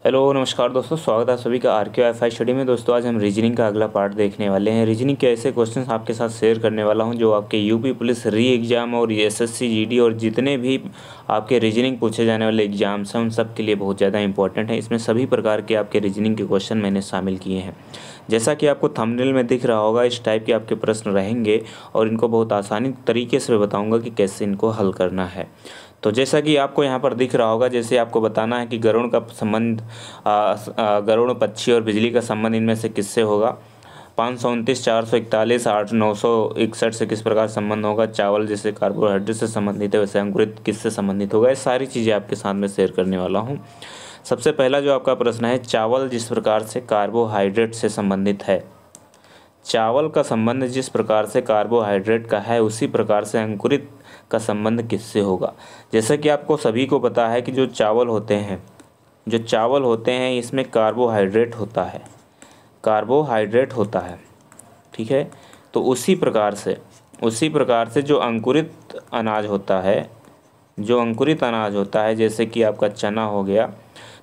Hello नमस्कार दोस्तों, स्वागत है सभी का RQFI स्टडी में। दोस्तों आज हम रीजनिंग का अगला पार्ट देखने वाले हैं। रीजनिंग के ऐसे क्वेश्चंस आपके साथ शेयर करने वाला हूं जो आपके यूपी पुलिस री एग्ज़ाम और SSC GD और जितने भी आपके रीजनिंग पूछे जाने वाले एग्जाम्स हैं उन सब के लिए बहुत ज़्यादा इंपॉर्टेंट है। इसमें सभी प्रकार के आपके रीजनिंग के क्वेश्चन मैंने शामिल किए हैं। जैसा कि आपको थंबनेल में दिख रहा होगा, इस टाइप के आपके प्रश्न रहेंगे और इनको बहुत आसानी तरीके से बताऊँगा कि कैसे इनको हल करना है। तो जैसा कि आपको यहाँ पर दिख रहा होगा, जैसे आपको बताना है कि गरुड़ का संबंध गरुड़, पक्षी और बिजली का संबंध इनमें से किससे होगा। 529, 441, 8, 961 से किस प्रकार संबंध होगा। चावल जैसे कार्बोहाइड्रेट से संबंधित है, वैसे अंकुरित किससे संबंधित होगा। ये सारी चीज़ें आपके साथ में शेयर करने वाला हूँ। सबसे पहला जो आपका प्रश्न है, चावल जिस प्रकार से कार्बोहाइड्रेट से संबंधित है, चावल का संबंध जिस प्रकार से कार्बोहाइड्रेट का है उसी प्रकार से अंकुरित का संबंध किससे होगा। जैसा कि आपको सभी को पता है कि जो चावल होते हैं इसमें कार्बोहाइड्रेट होता है, ठीक है। तो उसी प्रकार से जो अंकुरित अनाज होता है, जैसे कि आपका चना हो गया,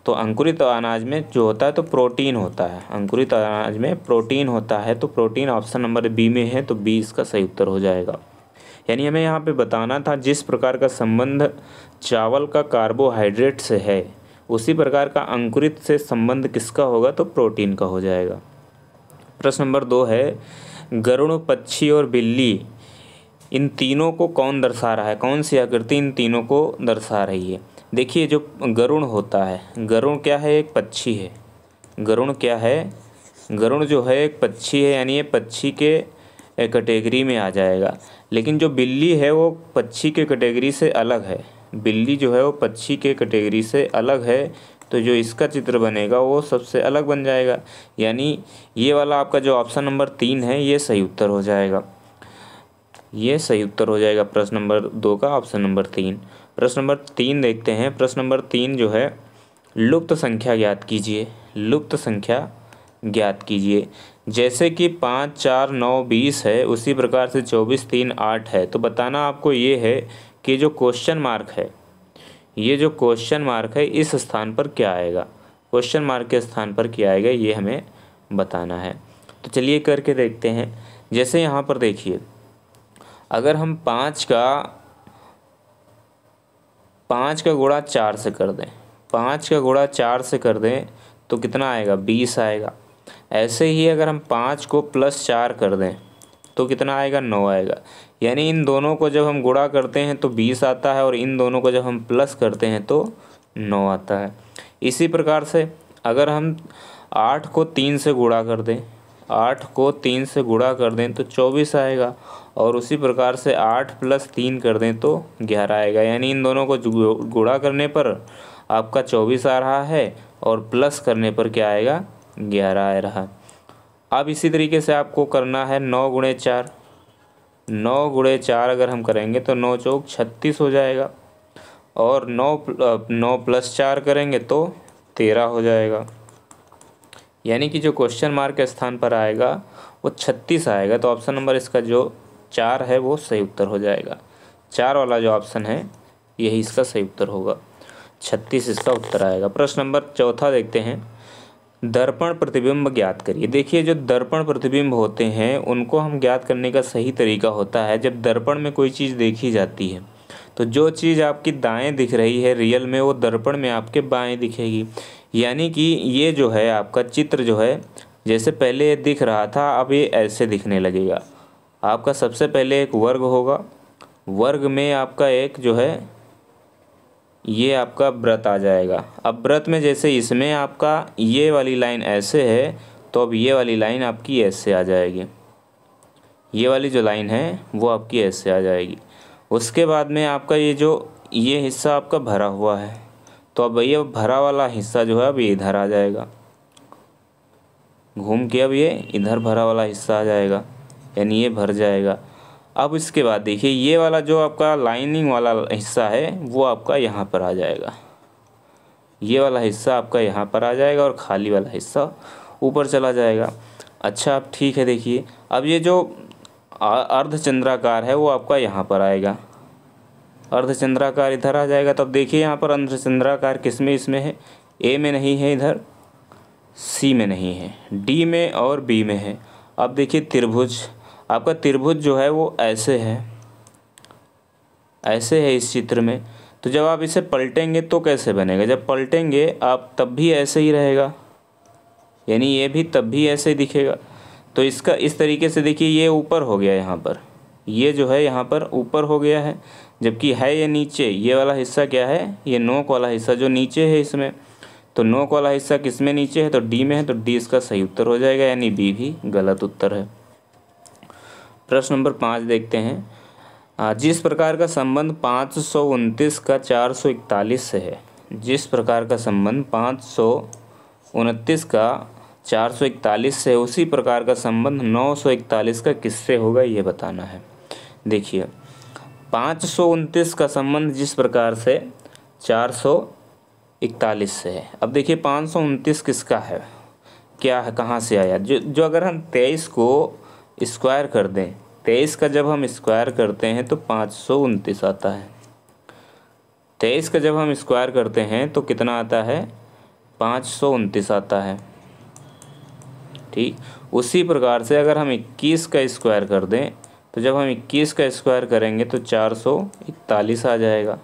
तो अंकुरित अनाज में जो होता है तो प्रोटीन होता है। अंकुरित अनाज में प्रोटीन होता है, तो प्रोटीन ऑप्शन नंबर बी में है, तो बी इसका सही उत्तर हो जाएगा। यानी हमें यहाँ पे बताना था जिस प्रकार का संबंध चावल का कार्बोहाइड्रेट से है उसी प्रकार का अंकुरित से संबंध किसका होगा, तो प्रोटीन का हो जाएगा। प्रश्न नंबर 2 है, गरुड़, पक्षी और बिल्ली इन तीनों को कौन दर्शा रहा है। कौन सी आकृति इन तीनों को दर्शा रही है। देखिए जो गरुड़ होता है, गरुड़ क्या है, एक पक्षी है। गरुड़ क्या है, गरुड़ जो है एक पक्षी है, यानी ये पक्षी के कैटेगरी में आ जाएगा। लेकिन जो बिल्ली है वो पक्षी के कैटेगरी से अलग है। बिल्ली जो है वो पक्षी के कैटेगरी से अलग है, तो जो इसका चित्र बनेगा वो सबसे अलग बन जाएगा। यानी ये वाला आपका जो ऑप्शन नंबर 3 है ये सही उत्तर हो जाएगा। ये सही उत्तर हो जाएगा प्रश्न नंबर 2 का ऑप्शन नंबर 3। प्रश्न नंबर 3 देखते हैं। प्रश्न नंबर 3 जो है, लुप्त संख्या ज्ञात कीजिए। लुप्त संख्या ज्ञात कीजिए। जैसे कि 5, 4, 9, 20 है, उसी प्रकार से 24, 3, 8 है। तो बताना आपको ये है कि जो क्वेश्चन मार्क है इस स्थान पर क्या आएगा। क्वेश्चन मार्क के स्थान पर क्या आएगा ये हमें बताना है। तो चलिए करके देखते हैं। जैसे यहाँ पर देखिए, अगर हम 5 का गुणा 4 से कर दें, 5 का गुणा 4 से कर दें तो कितना आएगा, 20 आएगा। ऐसे ही अगर हम 5 को प्लस 4 कर दें तो कितना आएगा, 9 आएगा। यानी इन दोनों को जब हम गुणा करते हैं तो 20 आता है और इन दोनों को जब हम प्लस करते हैं तो 9 आता है। इसी प्रकार से अगर हम 8 को 3 से गुणा कर दें, 8 को 3 से गुणा कर दें तो 24 आएगा। और उसी प्रकार से 8 + 3 कर दें तो 11 आएगा। यानी इन दोनों को गुणा करने पर आपका 24 आ रहा है और प्लस करने पर क्या आएगा, 11 आ रहा है। अब इसी तरीके से आपको करना है 9 × 4। 9 × 4 अगर हम करेंगे तो 9 चौक 36 हो जाएगा और 9 + 4 करेंगे तो 13 हो जाएगा। यानी कि जो क्वेश्चन मार्क के स्थान पर आएगा वो 36 आएगा। तो ऑप्शन नंबर इसका जो 4 है वो सही उत्तर हो जाएगा। 4 वाला जो ऑप्शन है यही इसका सही उत्तर होगा। 36 इसका उत्तर आएगा। प्रश्न नंबर 4 देखते हैं। दर्पण प्रतिबिंब ज्ञात करिए। देखिए जो दर्पण प्रतिबिंब होते हैं उनको हम ज्ञात करने का सही तरीका होता है, जब दर्पण में कोई चीज़ देखी जाती है तो जो चीज़ आपकी दाएं दिख रही है रियल में वो दर्पण में आपके बाएं दिखेगी। यानी कि ये जो है आपका चित्र जो है, जैसे पहले ये दिख रहा था अब ये ऐसे दिखने लगेगा। आपका सबसे पहले एक वर्ग होगा, वर्ग में आपका एक जो है ये आपका व्रत आ जाएगा। अब व्रत में जैसे इसमें आपका ये वाली लाइन ऐसे है तो अब ये वाली लाइन आपकी ऐसे आ जाएगी। ये वाली जो लाइन है वो आपकी ऐसे आ जाएगी। उसके बाद में आपका ये हिस्सा आपका भरा हुआ है, तो अब ये भरा वाला हिस्सा जो है अब ये इधर आ जाएगा, घूम के अब ये इधर भरा वाला हिस्सा आ जाएगा, यानी ये भर जाएगा। अब इसके बाद देखिए ये वाला जो आपका लाइनिंग वाला हिस्सा है वो आपका यहाँ पर आ जाएगा। ये वाला हिस्सा आपका यहाँ पर आ जाएगा और खाली वाला हिस्सा ऊपर चला जाएगा। अच्छा अब ठीक है, देखिए अब ये जो अर्धचंद्राकार है वो आपका यहाँ पर आएगा, अर्धचंद्राकार इधर आ जाएगा। तब देखिए यहाँ पर अर्धचंद्राकार किस में, इसमें है, ए में नहीं है, इधर सी में नहीं है, डी में और बी में है। अब देखिए त्रिभुज, आपका त्रिभुज जो है वो ऐसे है, ऐसे है इस चित्र में। तो जब आप इसे पलटेंगे तो कैसे बनेगा, जब पलटेंगे आप तब भी ऐसे ही रहेगा, यानी ये भी तब भी ऐसे ही दिखेगा। तो इसका इस तरीके से देखिए, ये ऊपर हो गया यहाँ पर, ये जो है यहाँ पर ऊपर हो गया है, जबकि है ये नीचे। ये वाला हिस्सा क्या है, ये नोक वाला हिस्सा जो नीचे है इसमें। तो नोक वाला हिस्सा किस में नीचे है, तो डी में है, तो डी इसका सही उत्तर हो जाएगा, यानी बी भी गलत उत्तर है। प्रश्न नंबर 5 देखते हैं। जिस प्रकार का संबंध 529 का 441 से है, जिस प्रकार का संबंध 529 का 441 से है, उसी प्रकार का संबंध 941 का किससे होगा, ये बताना है। देखिए 529 का संबंध जिस प्रकार से 441 से है। अब देखिए 529 किसका है, क्या है, कहाँ से आया, जो अगर हम 23 को स्क्वायर कर दें, 23 का जब हम स्क्वायर करते हैं तो 529 आता है। 23 का जब हम स्क्वायर करते हैं तो कितना आता है, 529 आता है। ठीक, उसी प्रकार से अगर हम 21 का स्क्वायर कर दें तो जब हम 21 का स्क्वायर करेंगे तो 441 आ जाएगा।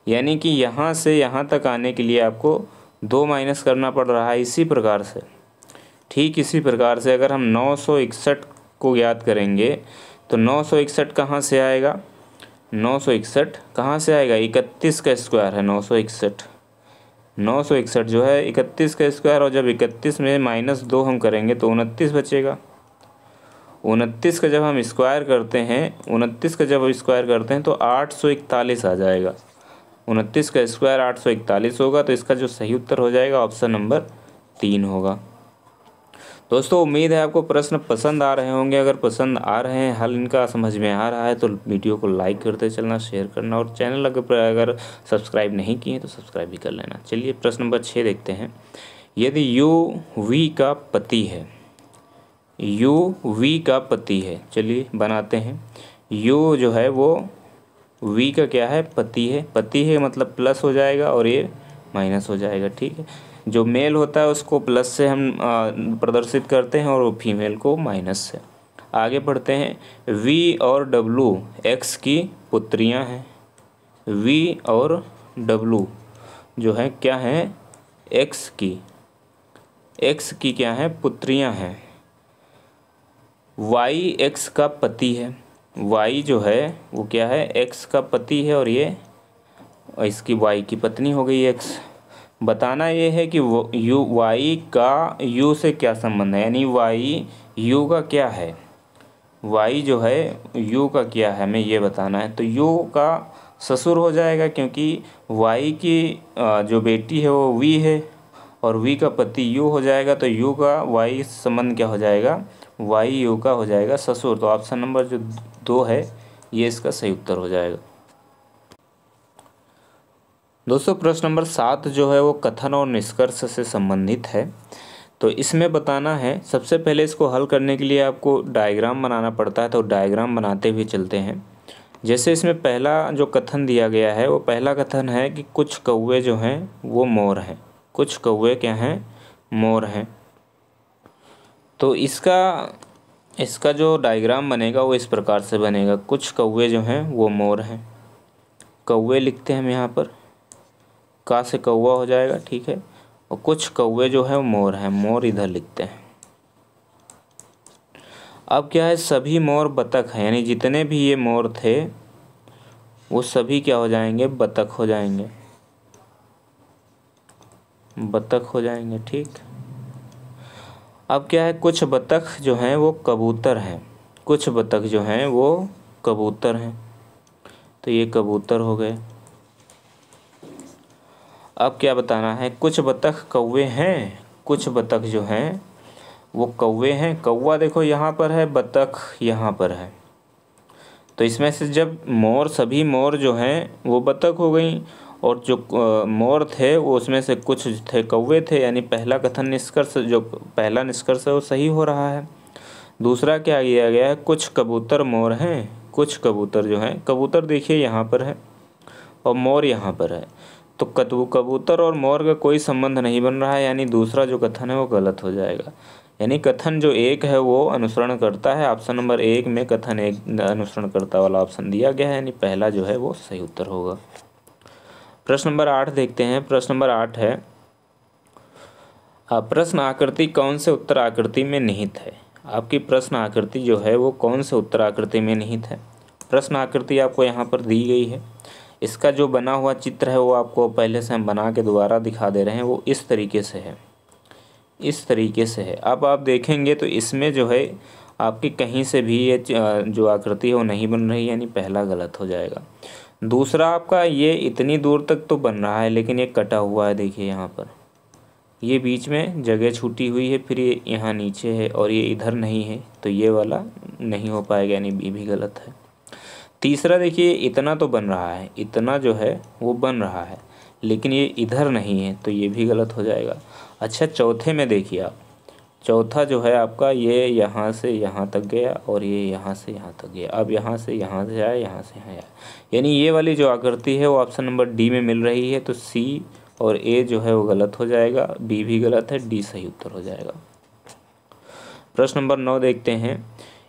यानी कि यहाँ से यहाँ तक आने के लिए आपको 2 माइनस करना पड़ रहा है। इसी प्रकार से, ठीक इसी प्रकार से अगर हम 961 को याद करेंगे तो 961 कहाँ से आएगा, 961 कहाँ से आएगा, 31 का स्क्वायर है 961। 961 जो है 31 का स्क्वायर, और जब 31 में -2 हम करेंगे तो 29 बचेगा। 29 का जब हम स्क्वायर करते हैं, 29 का जब स्क्वायर करते हैं तो 841 आ जाएगा। 29 का स्क्वायर 841 होगा, तो इसका जो सही उत्तर हो जाएगा ऑप्शन नंबर 3 होगा। दोस्तों उम्मीद है आपको प्रश्न पसंद आ रहे होंगे। अगर पसंद आ रहे हैं, हल इनका समझ में आ रहा है, तो वीडियो को लाइक करते चलना, शेयर करना, और चैनल अगर सब्सक्राइब नहीं किए तो सब्सक्राइब भी कर लेना। चलिए प्रश्न नंबर 6 देखते हैं। यदि यू वी का पति है, यू वी का पति है, चलिए बनाते हैं। यू जो है वो वी का क्या है, पति है। पति है मतलब प्लस हो जाएगा और ये माइनस हो जाएगा। ठीक है, जो मेल होता है उसको प्लस से हम प्रदर्शित करते हैं और वो फीमेल को माइनस से। आगे बढ़ते हैं। वी और डब्लू एक्स की पुत्रियां हैं। वी और डब्लू जो है क्या हैं, एक्स की क्या है, पुत्रियां हैं। वाई एक्स का पति है। वाई जो है वो क्या है, एक्स का पति है, और ये इसकी वाई की पत्नी हो गई एक्स। बताना ये है कि वो यू वाई का यू से क्या संबंध है, यानी वाई यू का क्या है, वाई जो है यू का क्या है, हमें ये बताना है। तो यू का ससुर हो जाएगा, क्योंकि वाई की जो बेटी है वो वी है और वी का पति यू हो जाएगा। तो यू का वाई संबंध क्या हो जाएगा, वाई यू का हो जाएगा ससुर। तो ऑप्शन नंबर जो 2 है ये इसका सही उत्तर हो जाएगा। दोस्तों प्रश्न नंबर 7 जो है वो कथन और निष्कर्ष से संबंधित है। तो इसमें बताना है, सबसे पहले इसको हल करने के लिए आपको डायग्राम बनाना पड़ता है। तो डायग्राम बनाते हुए चलते हैं। जैसे इसमें पहला जो कथन दिया गया है, वो पहला कथन है कि कुछ कौवे जो हैं वो मोर हैं। कुछ कौवे क्या हैं, मोर हैं। तो इसका जो डायग्राम बनेगा वो इस प्रकार से बनेगा। कुछ कौवे जो हैं वो मोर हैं। कौवे लिखते हैं हम यहाँ पर, का से कौवा हो जाएगा, ठीक है। और कुछ कौवे जो है वो मोर हैं, मोर इधर लिखते हैं। अब क्या है, सभी मोर बतख हैं, यानी जितने भी ये मोर थे वो सभी क्या हो जाएंगे, बतख हो जाएंगे, बतख हो जाएंगे। ठीक, अब क्या है, कुछ बतख जो हैं वो कबूतर हैं। कुछ बतख जो हैं वो कबूतर हैं, तो ये कबूतर हो गए। अब क्या बताना है, कुछ बतख कौवे हैं। कुछ बतख जो हैं वो कौवे हैं। कौवा देखो यहाँ पर है, बतख यहाँ पर है। तो इसमें से जब मोर, सभी मोर जो हैं वो बतख हो गई, और जो मोर थे वो उसमें से कुछ थे कौवे थे, यानी पहला कथन निष्कर्ष, जो पहला निष्कर्ष है वो सही हो रहा है। दूसरा क्या किया गया है, कुछ कबूतर मोर हैं। कुछ कबूतर जो हैं, कबूतर देखिए यहाँ पर है और मोर यहाँ पर है। तो कबूतर और मोर का कोई संबंध नहीं बन रहा है, यानी दूसरा जो कथन है वो गलत हो जाएगा। यानी कथन जो एक है वो अनुसरण करता है। ऑप्शन नंबर 1 में कथन एक अनुसरण करता वाला ऑप्शन दिया गया है, यानी पहला जो है वो सही उत्तर होगा। प्रश्न नंबर 8 देखते हैं। प्रश्न नंबर 8 है, प्रश्न आकृति कौन से उत्तर आकृति में निहित है। आपकी प्रश्न आकृति जो है वो कौन से उत्तर आकृति में निहित है। प्रश्न आकृति आपको यहाँ पर दी गई है। इसका जो बना हुआ चित्र है वो आपको पहले से हम बना के दोबारा दिखा दे रहे हैं। वो इस तरीके से है, इस तरीके से है। अब आप देखेंगे तो इसमें जो है आपकी कहीं से भी ये जो आकृति है वो नहीं बन रही, यानी पहला गलत हो जाएगा। दूसरा आपका ये इतनी दूर तक तो बन रहा है लेकिन ये कटा हुआ है, देखिए यहाँ पर ये बीच में जगह छूटी हुई है, फिर ये यहाँ नीचे है और ये इधर नहीं है, तो ये वाला नहीं हो पाएगा, यानी बी भी गलत है। तीसरा देखिए इतना तो बन रहा है, इतना जो है वो बन रहा है लेकिन ये इधर नहीं है, तो ये भी गलत हो जाएगा। अच्छा चौथे में देखिए आप, चौथा जो है आपका ये यहाँ से यहाँ तक गया और ये यहाँ से यहाँ तक गया। अब यहाँ से यहाँ से आया, यहाँ से यहाँ आया, यानी ये वाली जो आकृति है वो ऑप्शन नंबर डी में मिल रही है। तो सी और ए जो है वो गलत हो जाएगा, बी भी गलत है, डी सही उत्तर हो जाएगा। प्रश्न नंबर 9 देखते हैं।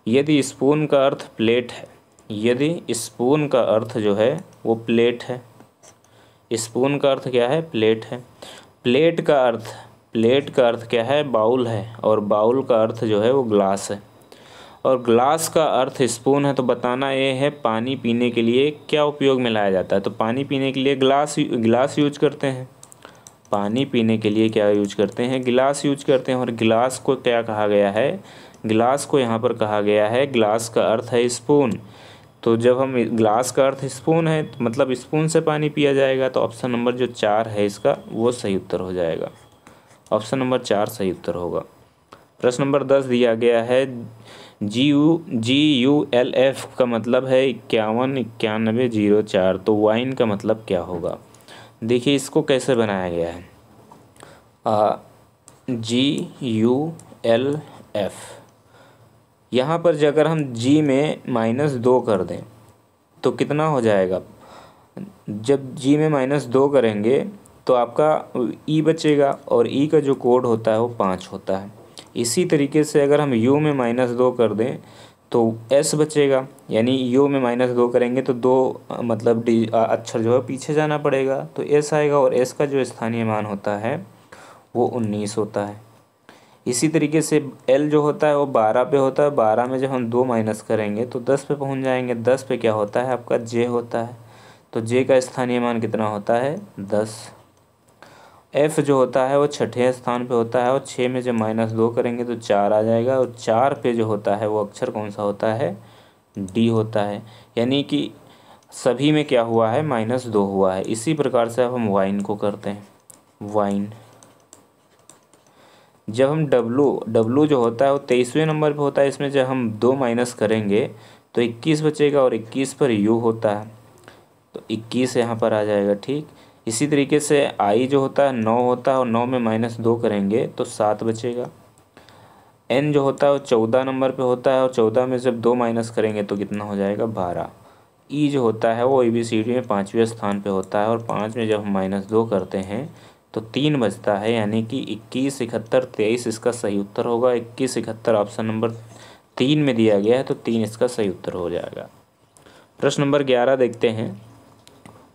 यदि स्पून का अर्थ प्लेट है, यदि स्पून का अर्थ जो है वो प्लेट है, स्पून का अर्थ क्या है, प्लेट है। प्लेट का अर्थ क्या है, बाउल है, और बाउल का अर्थ जो है वो ग्लास है, और ग्लास का अर्थ स्पून है। तो बताना ये है पानी पीने के लिए क्या उपयोग में लाया जाता है। तो पानी पीने के लिए गिलास यूज करते हैं। पानी पीने के लिए क्या यूज करते हैं, गिलास यूज करते हैं। और गिलास को क्या कहा गया है, गिलास को यहाँ पर कहा गया है, गिलास का अर्थ है स्पून। तो जब हम ग्लास का अर्थ स्पून है तो मतलब स्पून से पानी पिया जाएगा। तो ऑप्शन नंबर जो 4 है इसका वो सही उत्तर हो जाएगा। ऑप्शन नंबर 4 सही उत्तर होगा। प्रश्न नंबर 10 दिया गया है, GULF का मतलब है 51 91 04। तो वाइन का मतलब क्या होगा। देखिए इसको कैसे बनाया गया है, GULF। यहाँ पर अगर हम G में -2 कर दें तो कितना हो जाएगा। जब G में -2 करेंगे तो आपका E बचेगा, और E का जो कोड होता है वो 5 होता है। इसी तरीके से अगर हम U में -2 कर दें तो S बचेगा, यानी U में -2 करेंगे तो 2 मतलब अक्षर जो है पीछे जाना पड़ेगा, तो S आएगा, और S का जो स्थानीय मान होता है वो 19 होता है। इसी तरीके से L जो होता है वो 12 पे होता है। 12 में जब हम 2 माइनस करेंगे तो 10 पे पहुंच जाएंगे। 10 पे क्या होता है आपका J होता है, तो J का स्थानीय मान कितना होता है 10। F जो होता है वो 6ठे स्थान पे होता है, और 6 में जब -2 करेंगे तो 4 आ जाएगा, और 4 पे जो होता है वो अक्षर कौन सा होता है, D होता है। यानी कि सभी में क्या हुआ है, -2 हुआ है। इसी प्रकार से अब हम वाइन को करते हैं, वाइन। जब हम W जो होता है वो 23वें नंबर पे होता है। इसमें जब हम 2 माइनस करेंगे तो 21 बचेगा, और 21 पर U होता है तो 21 यहाँ पर आ जाएगा, ठीक। इसी तरीके से I जो होता है 9 होता है, और 9 में -2 करेंगे तो 7 बचेगा। N जो होता है वो 14 नंबर पे होता है, और 14 में जब 2 माइनस करेंगे तो कितना हो जाएगा 12। E जो होता है वो ABCD में 5वें स्थान पे होता है, और 5 में जब हम -2 करते हैं तो 3 बचता है, यानी कि 21 71 23 इसका सही उत्तर होगा। 21 71 ऑप्शन नंबर 3 में दिया गया है, तो 3 इसका सही उत्तर हो जाएगा। प्रश्न नंबर 11 देखते हैं।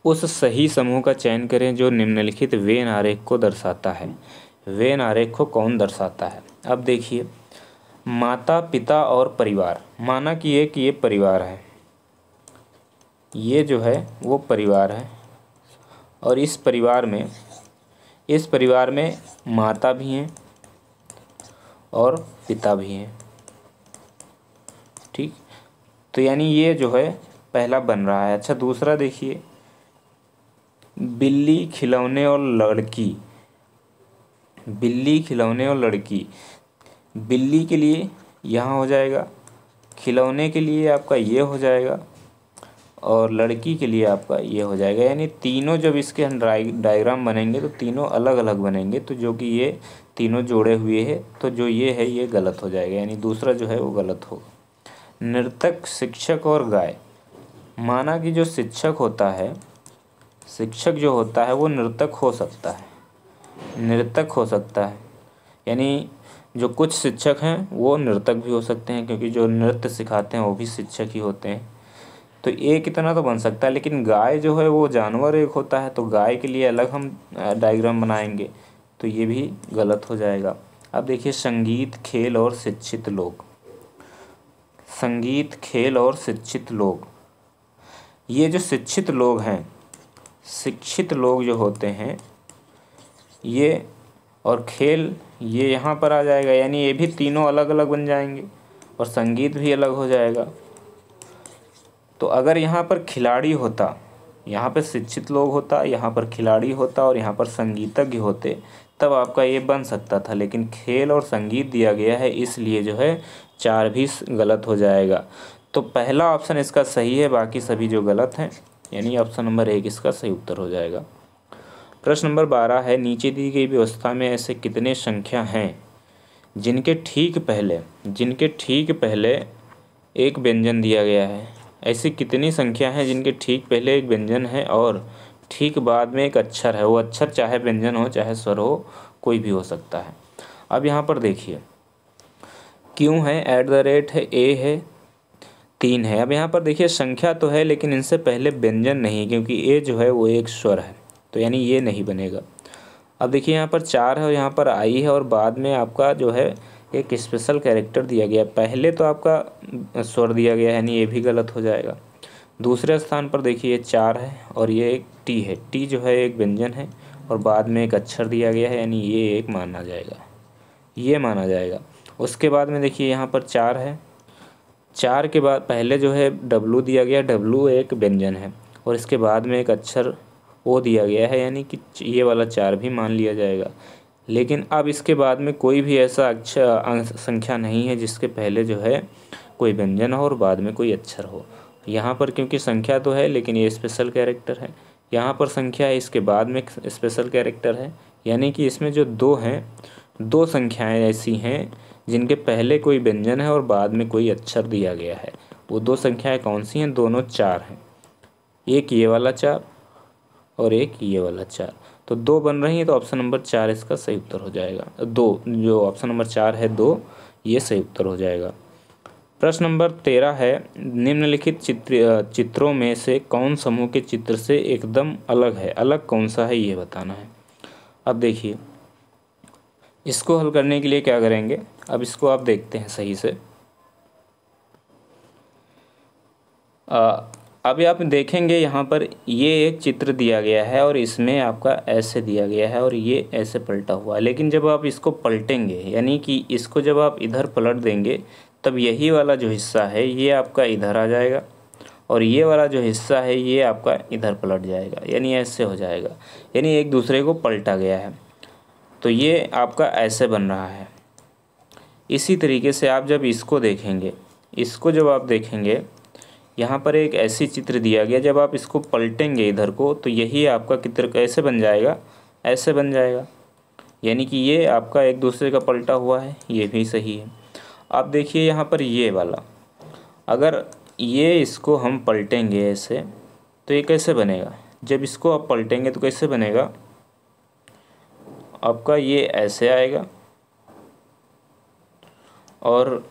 उस सही समूह का चयन करें जो निम्नलिखित वेन आरेख को दर्शाता है। वेन आरेख को कौन दर्शाता है। अब देखिए, माता पिता और परिवार, माना कि ये परिवार है, ये जो है वो परिवार है, और इस परिवार में माता भी हैं और पिता भी हैं, ठीक। तो यानी ये जो है पहला बन रहा है। अच्छा दूसरा देखिए, बिल्ली खिलौने और लड़की, बिल्ली खिलौने और लड़की। बिल्ली के लिए यहाँ हो जाएगा, खिलौने के लिए आपका ये हो जाएगा, और लड़की के लिए आपका ये हो जाएगा। यानी तीनों जब इसके डायग्राम बनेंगे तो तीनों अलग अलग बनेंगे, तो जो कि ये तीनों जोड़े हुए हैं, तो जो ये है ये गलत हो जाएगा, यानी दूसरा जो है वो गलत होगा। नर्तक, शिक्षक और गाय, माना कि जो शिक्षक होता है शिक्षक जो होता है वो नर्तक हो सकता है, नर्तक हो सकता है। यानी जो कुछ शिक्षक हैं वो नर्तक भी हो सकते हैं, क्योंकि जो नृत्य सिखाते हैं वो भी शिक्षक ही होते हैं। तो एक इतना तो बन सकता है, लेकिन गाय जो है वो जानवर एक होता है, तो गाय के लिए अलग हम डायग्राम बनाएंगे, तो ये भी गलत हो जाएगा। अब देखिए संगीत, खेल और शिक्षित लोग। संगीत, खेल और शिक्षित लोग, ये जो शिक्षित लोग हैं, शिक्षित लोग जो होते हैं ये, और खेल ये यहाँ पर आ जाएगा, यानी ये भी तीनों अलग अलग बन जाएंगे और संगीत भी अलग हो जाएगा। तो अगर यहाँ पर खिलाड़ी होता, यहाँ पर शिक्षित लोग होता, यहाँ पर खिलाड़ी होता और यहाँ पर संगीतज्ञ होते, तब आपका ये बन सकता था। लेकिन खेल और संगीत दिया गया है, इसलिए जो है 4 भी गलत हो जाएगा। तो पहला ऑप्शन इसका सही है, बाकी सभी जो गलत हैं, यानी ऑप्शन नंबर 1 इसका सही उत्तर हो जाएगा। प्रश्न नंबर 12 है, नीचे दी गई व्यवस्था में ऐसे कितने संख्या हैं जिनके ठीक पहले एक व्यंजन दिया गया है। ऐसी कितनी संख्या हैं जिनके ठीक पहले एक व्यंजन है और ठीक बाद में एक अक्षर है। वो अक्षर चाहे व्यंजन हो चाहे स्वर हो, कोई भी हो सकता है। अब यहाँ पर देखिए, क्यों है, @ है, ए है, 3 है। अब यहाँ पर देखिए संख्या तो है लेकिन इनसे पहले व्यंजन नहीं, क्योंकि ए जो है वो एक स्वर है, तो यानी ये नहीं बनेगा। अब देखिए यहाँ पर 4 है और यहाँ पर आई है और बाद में आपका जो है एक स्पेशल कैरेक्टर दिया गया। पहले तो आपका स्वर दिया गया है, यानी ये भी गलत हो जाएगा। दूसरे स्थान पर देखिए 4 है और ये एक टी है, टी जो है एक व्यंजन है और बाद में एक अक्षर दिया गया है, यानी ये एक माना जाएगा, ये माना जाएगा। उसके बाद में देखिए यहाँ पर 4 है, 4 के बाद पहले जो है डब्लू दिया गया, डब्लू एक व्यंजन है और इसके बाद में एक अक्षर ओ दिया गया है, यानी कि ये वाला 4 भी मान लिया जाएगा। लेकिन अब इसके बाद में कोई भी ऐसा अक्षर संख्या नहीं है जिसके पहले जो है कोई व्यंजन हो और बाद में कोई अक्षर हो। यहाँ पर क्योंकि संख्या तो है लेकिन ये स्पेशल कैरेक्टर है, यहाँ पर संख्या है, इसके बाद में स्पेशल कैरेक्टर है, यानी कि इसमें जो 2 हैं, 2 संख्याएं ऐसी हैं जिनके पहले कोई व्यंजन है और बाद में कोई अक्षर दिया गया है। वो 2 संख्याएं कौन सी हैं? दोनों 4 हैं, एक ये वाला 4 और एक ये वाला 4, तो 2 बन रही है, तो ऑप्शन नंबर 4 इसका सही उत्तर हो जाएगा। 2 जो ऑप्शन नंबर 4 है 2, ये सही उत्तर हो जाएगा। प्रश्न नंबर 13 है, निम्नलिखित चित्रों में से कौन समूह के चित्र से एकदम अलग है, अलग कौन सा है ये बताना है। अब देखिए इसको हल करने के लिए क्या करेंगे, अब इसको आप देखते हैं सही से। अभी आप देखेंगे यहाँ पर ये एक चित्र दिया गया है और इसमें आपका ऐसे दिया गया है और ये ऐसे पलटा हुआ है, लेकिन जब आप इसको पलटेंगे, यानी कि इसको जब आप इधर पलट देंगे, तब यही वाला जो हिस्सा है ये आपका इधर आ जाएगा और ये वाला जो हिस्सा है ये आपका इधर पलट जाएगा, यानी ऐसे हो जाएगा, यानी एक दूसरे को पलटा गया है। तो ये आपका ऐसे बन रहा है। इसी तरीके से आप जब इसको देखेंगे, इसको जब आप देखेंगे, यहाँ पर एक ऐसी चित्र दिया गया, जब आप इसको पलटेंगे इधर को, तो यही आपका चित्र कैसे बन जाएगा, ऐसे बन जाएगा, यानी कि ये आपका एक दूसरे का पलटा हुआ है, ये भी सही है। आप देखिए यहाँ पर ये वाला, अगर ये इसको हम पलटेंगे ऐसे, तो ये कैसे बनेगा, जब इसको आप पलटेंगे तो कैसे बनेगा, आपका ये ऐसे आएगा और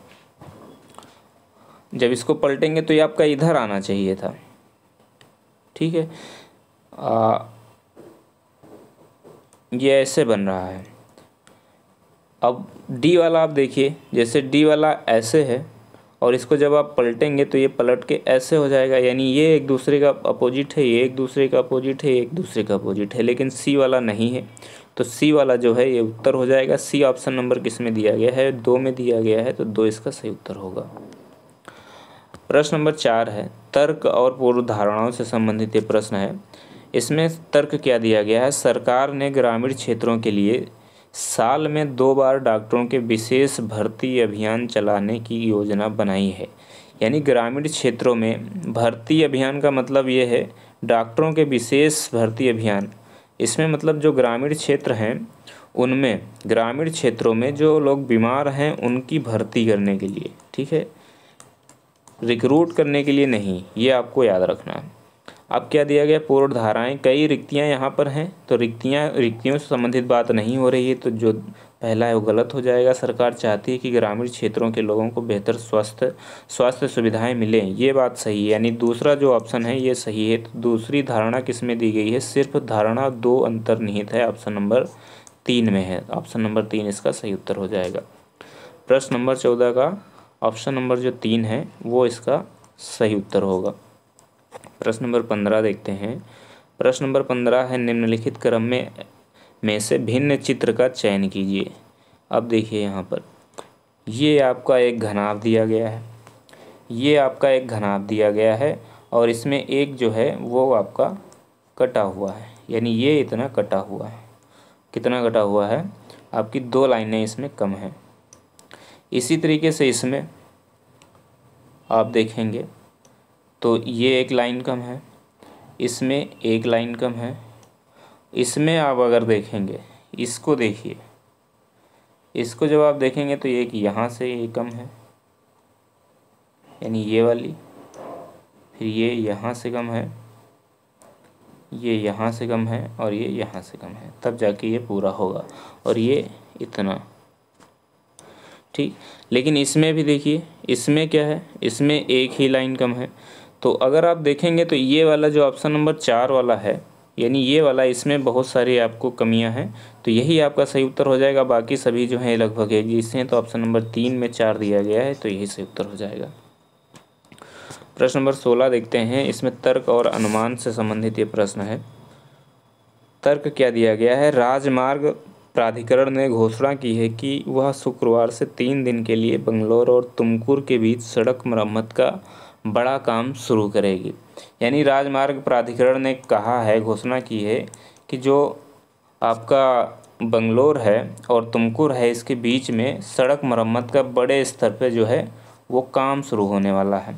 जब इसको पलटेंगे तो ये आपका इधर आना चाहिए था, ठीक है। ये ऐसे बन रहा है। अब डी वाला आप देखिए, जैसे डी वाला ऐसे है और इसको जब आप पलटेंगे तो ये पलट के ऐसे हो जाएगा, यानी ये एक दूसरे का अपोजिट है, ये एक दूसरे का अपोजिट है, एक दूसरे का अपोजिट है, लेकिन सी वाला नहीं है, तो सी वाला जो है ये उत्तर हो जाएगा। सी ऑप्शन नंबर किस में दिया गया है, 2 में दिया गया है, तो 2 इसका सही उत्तर होगा। प्रश्न नंबर 4 है, तर्क और पूर्व धारणाओं से संबंधित ये प्रश्न है। इसमें तर्क क्या दिया गया है, सरकार ने ग्रामीण क्षेत्रों के लिए साल में 2 बार डॉक्टरों के विशेष भर्ती अभियान चलाने की योजना बनाई है। यानी ग्रामीण क्षेत्रों में भर्ती अभियान का मतलब ये है डॉक्टरों के विशेष भर्ती अभियान। इसमें मतलब जो ग्रामीण क्षेत्र हैं उनमें, ग्रामीण क्षेत्रों में जो लोग बीमार हैं उनकी भर्ती करने के लिए, ठीक है, रिक्रूट करने के लिए नहीं, ये आपको याद रखना है। अब क्या दिया गया, पूर्ण धाराएं, कई रिक्तियां यहाँ पर हैं, तो रिक्तियों से संबंधित बात नहीं हो रही है, तो जो पहला है वो गलत हो जाएगा। सरकार चाहती है कि ग्रामीण क्षेत्रों के लोगों को बेहतर स्वास्थ्य सुविधाएं मिलें, ये बात सही है, यानी दूसरा जो ऑप्शन है ये सही है। तो दूसरी धारणा किस में दी गई है, सिर्फ धारणा 2 अंतर्निहित है, ऑप्शन नंबर 3 में है। ऑप्शन नंबर 3 इसका सही उत्तर हो जाएगा। प्रश्न नंबर 14 का ऑप्शन नंबर जो 3 है वो इसका सही उत्तर होगा। प्रश्न नंबर 15 देखते हैं। प्रश्न नंबर 15 है, निम्नलिखित क्रम में से भिन्न चित्र का चयन कीजिए। अब देखिए यहाँ पर ये आपका एक घनाभ दिया गया है, ये आपका एक घनाभ दिया गया है, और इसमें एक जो है वो आपका कटा हुआ है, यानी ये इतना कटा हुआ है। कितना कटा हुआ है, आपकी 2 लाइनें इसमें कम हैं। इसी तरीके से इसमें आप देखेंगे तो ये एक लाइन कम है, इसमें एक लाइन कम है। इसमें आप अगर देखेंगे, इसको देखिए, इसको जब आप देखेंगे तो एक यहाँ से ये कम है, यानी ये वाली, फिर ये यहाँ से कम है, ये यहाँ से कम है, और ये यहाँ से कम है, तब जाके ये पूरा होगा, और ये इतना, ठीक। लेकिन इसमें भी देखिए, इसमें क्या है, इसमें एक ही लाइन कम है। तो अगर आप देखेंगे तो ये वाला जो ऑप्शन नंबर 4 वाला है, यानी ये वाला, इसमें बहुत सारी आपको कमियां हैं, तो यही आपका सही उत्तर हो जाएगा। बाकी सभी जो हैं लगभग एक जैसे हैं, तो ऑप्शन नंबर 3 में 4 दिया गया है, तो यही सही उत्तर हो जाएगा। प्रश्न नंबर 16 देखते हैं। इसमें तर्क और अनुमान से संबंधित ये प्रश्न है। तर्क क्या दिया गया है, राजमार्ग प्राधिकरण ने घोषणा की है कि वह शुक्रवार से 3 दिन के लिए बंगलौर और तुमकुर के बीच सड़क मरम्मत का बड़ा काम शुरू करेगी। यानी राजमार्ग प्राधिकरण ने कहा है, घोषणा की है कि जो आपका बंगलौर है और तुमकुर है, इसके बीच में सड़क मरम्मत का बड़े स्तर पे जो है वो काम शुरू होने वाला है।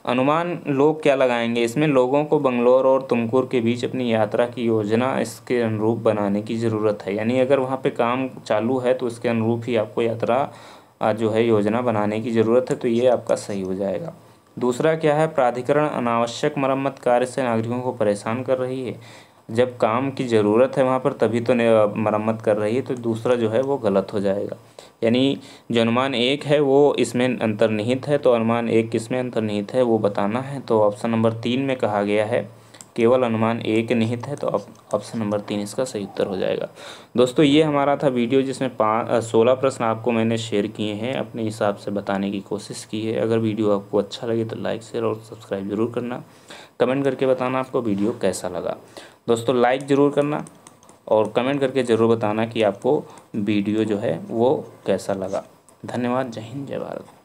अनुमान लोग क्या लगाएंगे, इसमें लोगों को बंगलौर और तुमकुर के बीच अपनी यात्रा की योजना इसके अनुरूप बनाने की ज़रूरत है। यानी अगर वहाँ पे काम चालू है तो उसके अनुरूप ही आपको यात्रा जो है योजना बनाने की ज़रूरत है, तो ये आपका सही हो जाएगा। दूसरा क्या है, प्राधिकरण अनावश्यक मरम्मत कार्य से नागरिकों को परेशान कर रही है। जब काम की ज़रूरत है वहाँ पर तभी तो मरम्मत कर रही है, तो दूसरा जो है वो गलत हो जाएगा। यानी जो अनुमान 1 है वो इसमें अंतर्निहित है, तो अनुमान 1 किसमें अंतर्निहित है वो बताना है। तो ऑप्शन नंबर 3 में कहा गया है केवल अनुमान 1 निहित है, तो ऑप्शन नंबर 3 इसका सही उत्तर हो जाएगा। दोस्तों ये हमारा था वीडियो, जिसमें 16 प्रश्न आपको मैंने शेयर किए हैं, अपने हिसाब से बताने की कोशिश की है। अगर वीडियो आपको अच्छा लगे तो लाइक शेयर और सब्सक्राइब जरूर करना। कमेंट करके बताना आपको वीडियो कैसा लगा। दोस्तों लाइक ज़रूर करना और कमेंट करके ज़रूर बताना कि आपको वीडियो जो है वो कैसा लगा। धन्यवाद। जय हिंद, जय भारत।